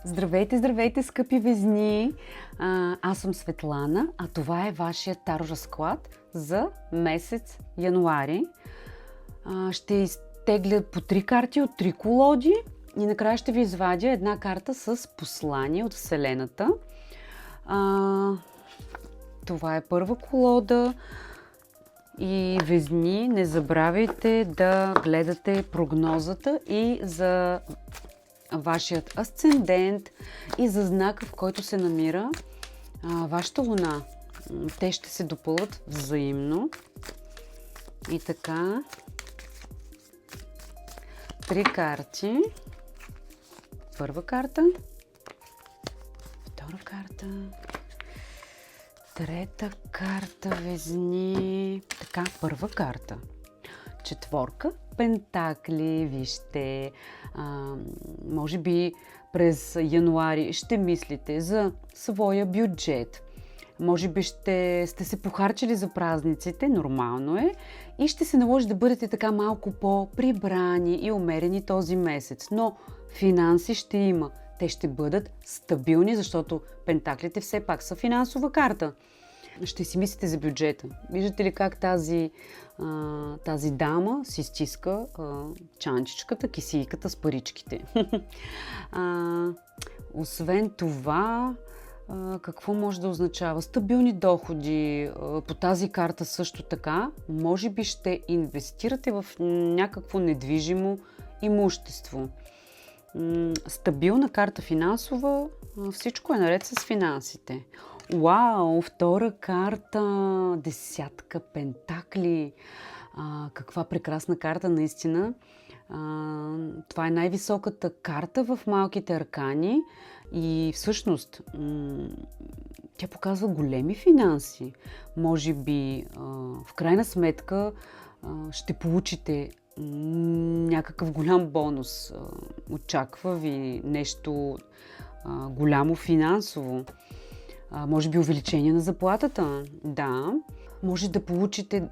Здравейте, здравейте, скъпи везни! Аз съм Светлана, а това е вашия таро разклад за месец януари. Ще изтегля по 3 карти от 3 колоди и накрая ще ви извадя една карта с послание от Вселената. Това е първа колода. И везни, не забравяйте да гледате прогнозата и за вашият асцендент и за знака, в който се намира вашата луна. Те ще се допълват взаимно. И така, 3 карти. Първа карта, втора карта, трета карта, везни. Така, първа карта. Четворка пентакли, вижте, може би през януари ще мислите за своя бюджет. Може би ще сте се похарчили за празниците, нормално е, и ще се наложи да бъдете така малко по-прибрани и умерени този месец. Но финанси ще има. Те ще бъдат стабилни, защото пентаклите все пак са финансова карта. Ще си мислите за бюджета. Виждате ли как тази дама си стиска чанчичката, кисийката с паричките. Освен това, какво може да означава? Стабилни доходи. По тази карта също така, може би ще инвестирате в някакво недвижимо имущество. Стабилна карта финансова, всичко е наред с финансите. Вау, втора карта, десятка пентакли. Каква прекрасна карта, наистина. Това е най-високата карта в малките аркани и всъщност тя показва големи финанси. Може би в крайна сметка ще получите някакъв голям бонус. Очаква ви нещо голямо финансово. Може би увеличение на заплатата. Да. Може да получите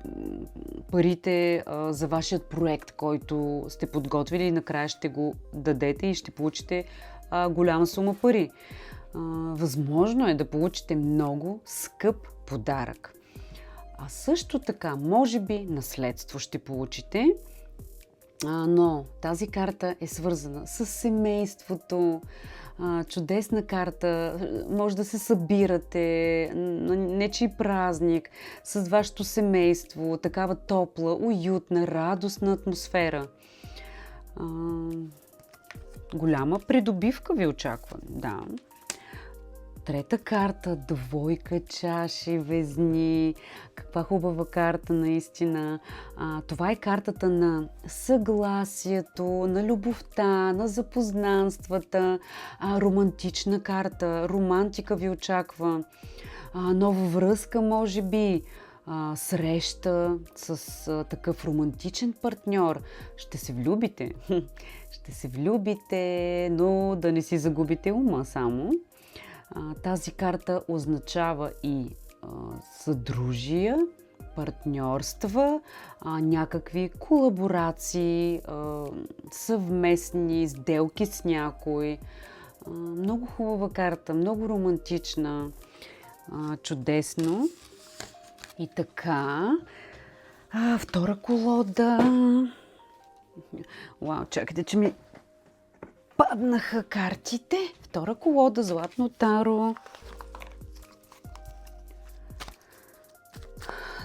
парите за вашият проект, който сте подготвили и накрая ще го дадете и ще получите голяма сума пари. Възможно е да получите много скъп подарък. А също така, може би наследство ще получите, но тази карта е свързана с семейството. Чудесна карта, може да се събирате на нечий празник с вашето семейство, такава топла, уютна, радостна атмосфера. Голяма придобивка ви очаква, да. Трета карта, двойка чаши, везни. Каква хубава карта, наистина. Това е картата на съгласието, на любовта, на запознанствата. Романтична карта, романтика ви очаква. Нова връзка, може би. Среща с такъв романтичен партньор. Ще се влюбите. Ще се влюбите, но да не си загубите ума само. Тази карта означава и съдружия, партньорства, някакви колаборации, съвместни сделки с някой. Много хубава карта, много романтична, чудесно. И така, втора колода. Вау, чакайте, че ми паднаха картите. Втора колода, златно таро.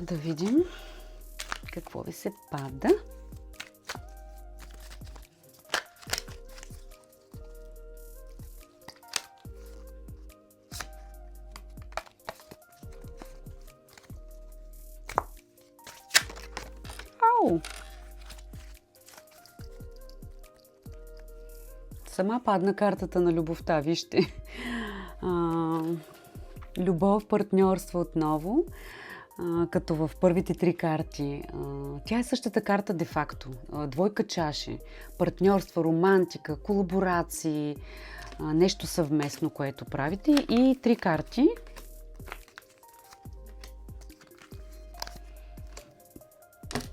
Да видим какво ви се пада. Ау! Сама падна картата на любовта, вижте. Любов, партньорство отново, като в първите 3 карти. Тя е същата карта де-факто. Двойка чаши, партньорство, романтика, колаборации, нещо съвместно, което правите. И 3 карти.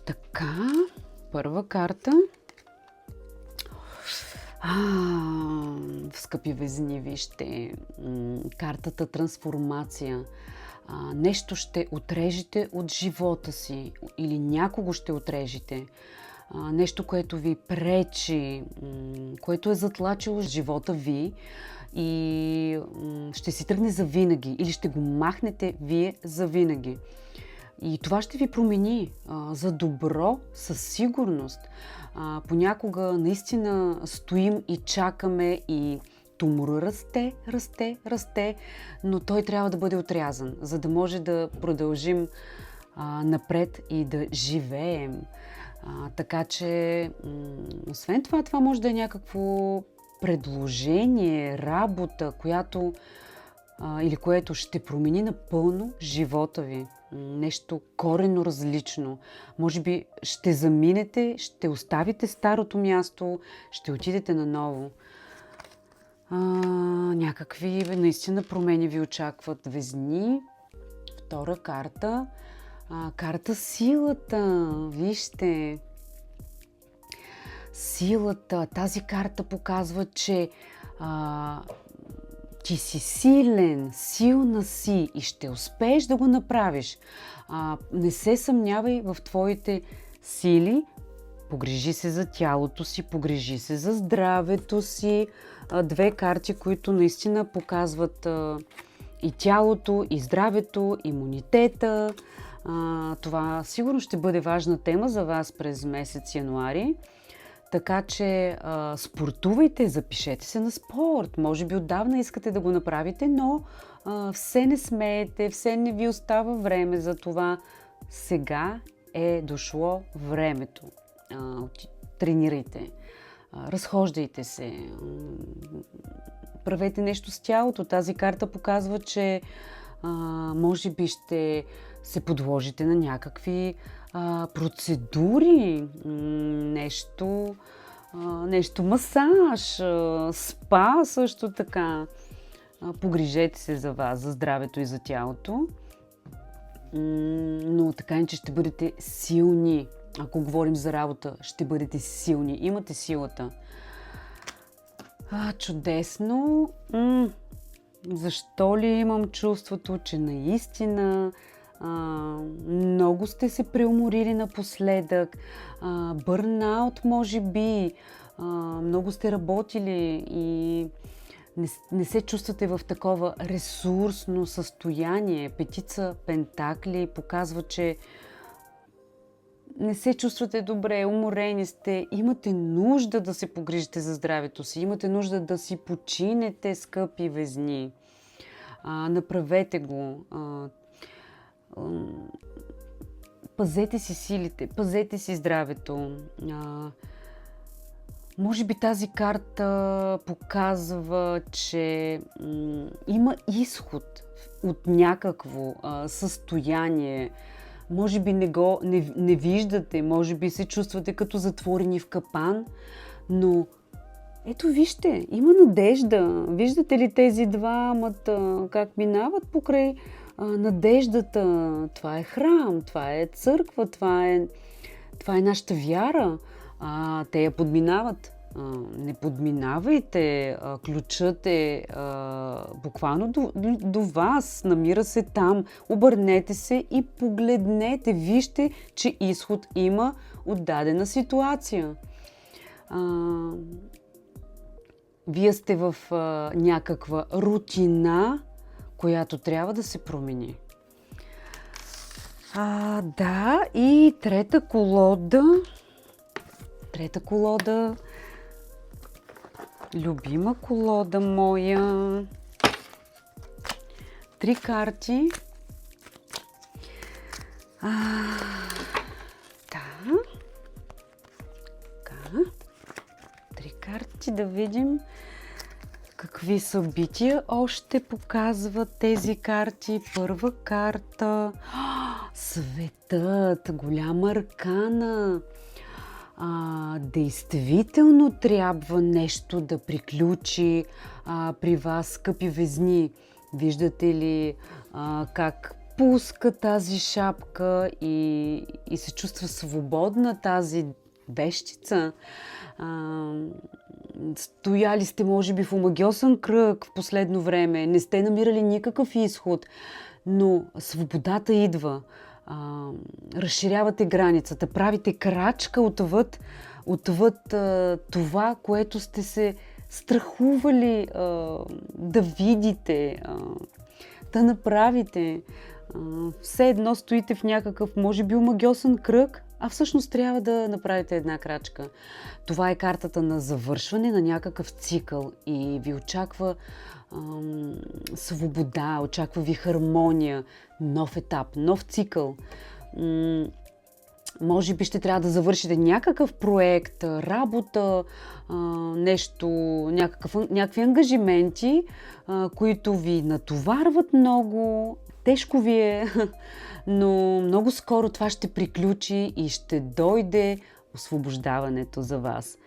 Така, първа карта. скъпи везни, вижте, картата трансформация. Нещо ще отрежете от живота си или някого ще отрежете. Нещо, което ви пречи, което е затлачило живота ви и ще си тръгне за винаги или ще го махнете вие за винаги. И това ще ви промени за добро, със сигурност. Понякога наистина стоим и чакаме и тумора расте, но той трябва да бъде отрязан, за да може да продължим напред и да живеем. Така че, освен това, това може да е някакво предложение, работа, която или което ще промени напълно живота ви. Нещо коренно различно. Може би ще заминете, ще оставите старото място, ще отидете наново. Някакви наистина промени ви очакват. Везни. Втора карта. Карта силата. Вижте. Силата. Тази карта показва, че ти си силен, силна си и ще успееш да го направиш. Не се съмнявай в твоите сили. Погрижи се за тялото си, погрижи се за здравето си. Две карти, които наистина показват и тялото, и здравето, имунитета. Това сигурно ще бъде важна тема за вас през месец януари. Така че спортувайте, запишете се на спорт. Може би отдавна искате да го направите, но все не смеете, все не ви остава време за това. Сега е дошло времето. Тренирайте, разхождайте се, правете нещо с тялото. Тази карта показва, че може би ще се подложите на някакви процедури, нещо масаж, спа също така. Погрижете се за вас, за здравето и за тялото. Но така иначе ще бъдете силни. Ако говорим за работа, ще бъдете силни. Имате силата. Чудесно. Защо ли имам чувството, че наистина много сте се преуморили напоследък, бърнаут може би, много сте работили и не се чувствате в такова ресурсно състояние. Петица пентакли показва, че не се чувствате добре, уморени сте, имате нужда да се погрижите за здравето си, имате нужда да си починете, скъпи везни. Направете го. Пазете си силите, пазете си здравето. Може би тази карта показва, че има изход от някакво състояние. Може би не виждате, може би се чувствате като затворени в капан, но ето вижте, има надежда. Виждате ли тези двамата как минават покрай надеждата? Това е храм, това е църква, това е нашата вяра. Те я подминават. Не подминавайте, ключът е буквално до вас, намира се там, обърнете се и погледнете, вижте, че изход има от дадена ситуация. Вие сте в някаква рутина, която трябва да се промени. Да, и трета колода, любима колода моя. 3 карти. Да. Така. 3 карти, да видим какви събития още показват тези карти. Първа карта. Светът, голяма аркана. Действително трябва нещо да приключи при вас, скъпи везни. Виждате ли как пуска тази шапка и се чувства свободна тази вещица. Стояли сте, може би, в омагьосан кръг в последно време, не сте намирали никакъв изход, но свободата идва. Разширявате границата, правите крачка отвъд това, което сте се страхували да видите, да направите. Все едно стоите в някакъв, може би, омагьосан кръг, а всъщност трябва да направите една крачка. Това е картата на завършване на някакъв цикъл и ви очаква свобода, очаква ви хармония, нов етап, нов цикъл. Може би ще трябва да завършите някакъв проект, работа, нещо, някакви ангажименти, които ви натоварват много. Тежко ви е, но много скоро това ще приключи и ще дойде освобождаването за вас.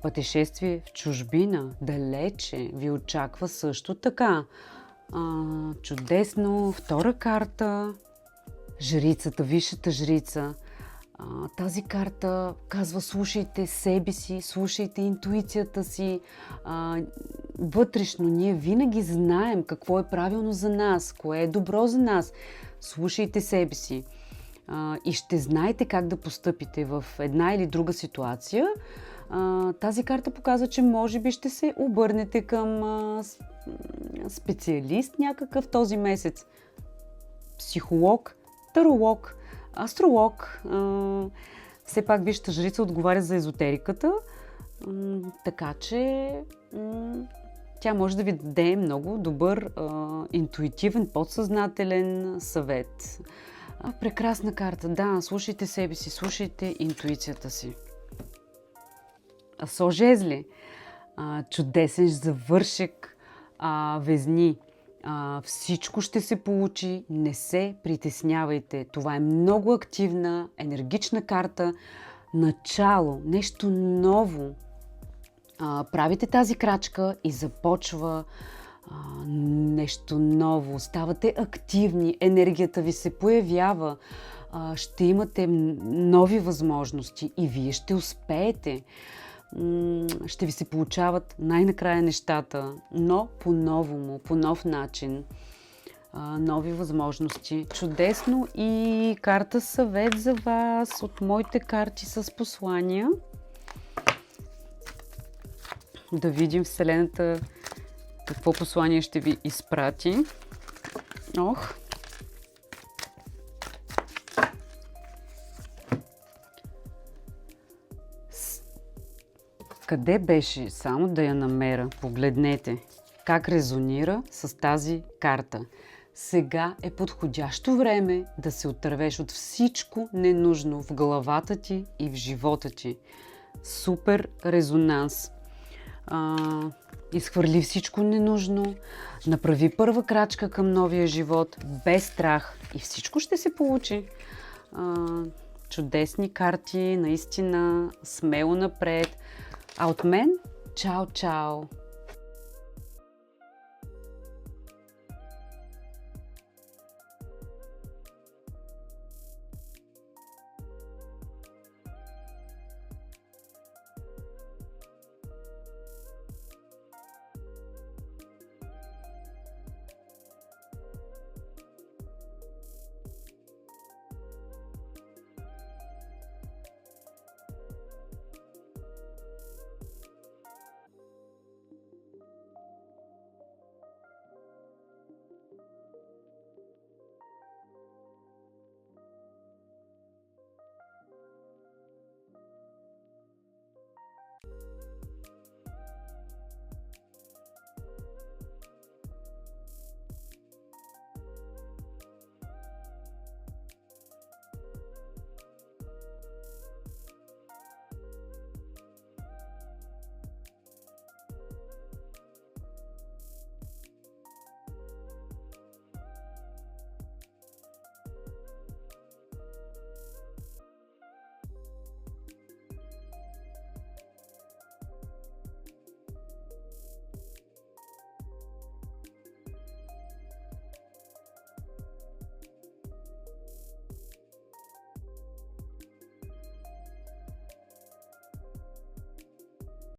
Пътешествие в чужбина, далече, ви очаква също така. Чудесно. Втора карта. Жрицата, висшата жрица. Тази карта казва: слушайте себе си, слушайте интуицията си. Вътрешно ние винаги знаем какво е правилно за нас, кое е добро за нас. Слушайте себе си и ще знаете как да постъпите в една или друга ситуация. Тази карта показва, че може би ще се обърнете към специалист някакъв този месец. Психолог, таролог, астролог. Все пак висшата жрица отговаря за езотериката, така че тя може да ви даде много добър, интуитивен, подсъзнателен съвет. Прекрасна карта. Да, слушайте себе си, слушайте интуицията си. Асо жезли. Чудесен завършек. Везни. Всичко ще се получи. Не се притеснявайте. Това е много активна, енергична карта. Начало. Нещо ново. Правите тази крачка и започва нещо ново. Ставате активни. Енергията ви се появява. Ще имате нови възможности и вие ще успеете. Ще ви се получават най-накрая нещата, но по-новому, по нов начин. Нови възможности. Чудесно. И карта съвет за вас от моите карти с послания. Да видим Вселената какво послание ще ви изпрати. Къде беше? Само да я намеря. Погледнете как резонира с тази карта. Сега е подходящо време да се отървеш от всичко ненужно в главата ти и в живота ти. Супер резонанс. Изхвърли всичко ненужно, направи първа крачка към новия живот, без страх и всичко ще се получи. Чудесни карти, наистина, смело напред. А от мен, чао, чао!